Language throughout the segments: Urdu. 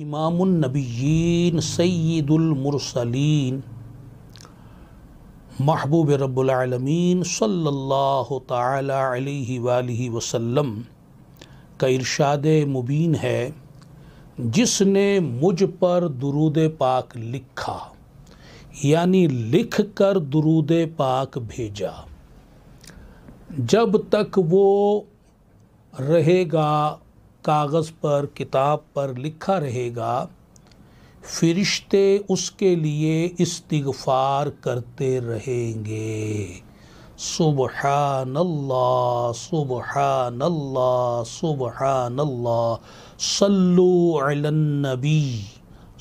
امام النبیین سید المرسلین محبوب رب العالمین صلی اللہ تعالی علیہ وآلہ وسلم کا ارشاد مبین ہے، جس نے مجھ پر درود پاک لکھا یعنی لکھ کر درود پاک بھیجا، جب تک وہ رہے گا کاغذ پر کتاب پر لکھا رہے گا، فرشتے اس کے لیے استغفار کرتے رہیں گے۔ سبحان اللہ سبحان اللہ سبحان اللہ، صلو علی النبی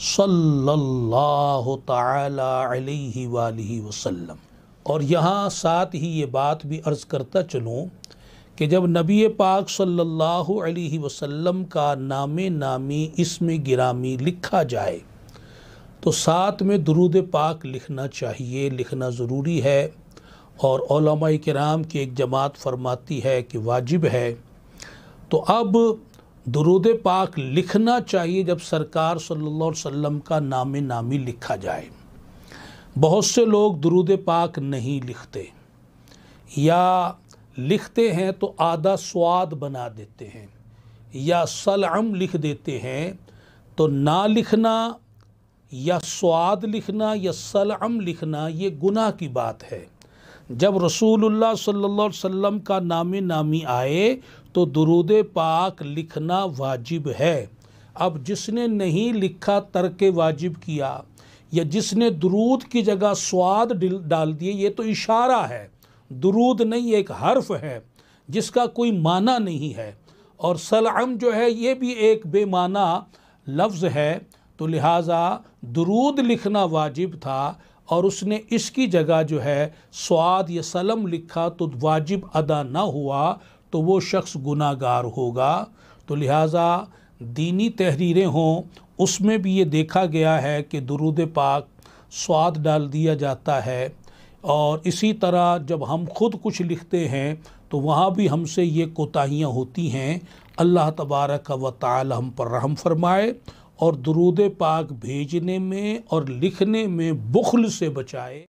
صلی اللہ تعالی علیہ وآلہ وسلم۔ اور یہاں ساتھ ہی یہ بات بھی عرض کرتا چلوں کہ جب نبی پاک صلی اللہ علیہ وسلم کا نام نامی اسم گرامی لکھا جائے تو ساتھ میں درود پاک لکھنا چاہیے، لکھنا ضروری ہے، اور علماء کرام کی ایک جماعت فرماتی ہے کہ واجب ہے۔ تو اب درود پاک لکھنا چاہیے جب سرکار صلی اللہ علیہ وسلم کا نام نامی لکھا جائے۔ بہت سے لوگ درود پاک نہیں لکھتے، یا لکھتے ہیں تو آدھا سواد بنا دیتے ہیں یا سلعم لکھ دیتے ہیں۔ تو نہ لکھنا یا سواد لکھنا یا سلعم لکھنا یہ گناہ کی بات ہے۔ جب رسول اللہ صلی اللہ علیہ وسلم کا نام نامی آئے تو درود پاک لکھنا واجب ہے۔ اب جس نے نہیں لکھا ترک واجب کیا، یا جس نے درود کی جگہ سواد ڈال دیے، یہ تو اشارہ ہے، درود نہیں، ایک حرف ہے جس کا کوئی معنی نہیں ہے۔ اور سلعم جو ہے یہ بھی ایک بے معنی لفظ ہے، تو لہٰذا درود لکھنا واجب تھا، اور اس نے اس کی جگہ جو ہے سواد یا سلم لکھا تو واجب ادا نہ ہوا، تو وہ شخص گناہ گار ہوگا۔ تو لہٰذا دینی تحریریں ہوں اس میں بھی یہ دیکھا گیا ہے کہ درود پاک سواد ڈال دیا جاتا ہے، اور اسی طرح جب ہم خود کچھ لکھتے ہیں تو وہاں بھی ہم سے یہ کوتاہیاں ہوتی ہیں۔ اللہ تبارک و تعالی ہم پر رحم فرمائے اور درود پاک بھیجنے میں اور لکھنے میں بخل سے بچائے۔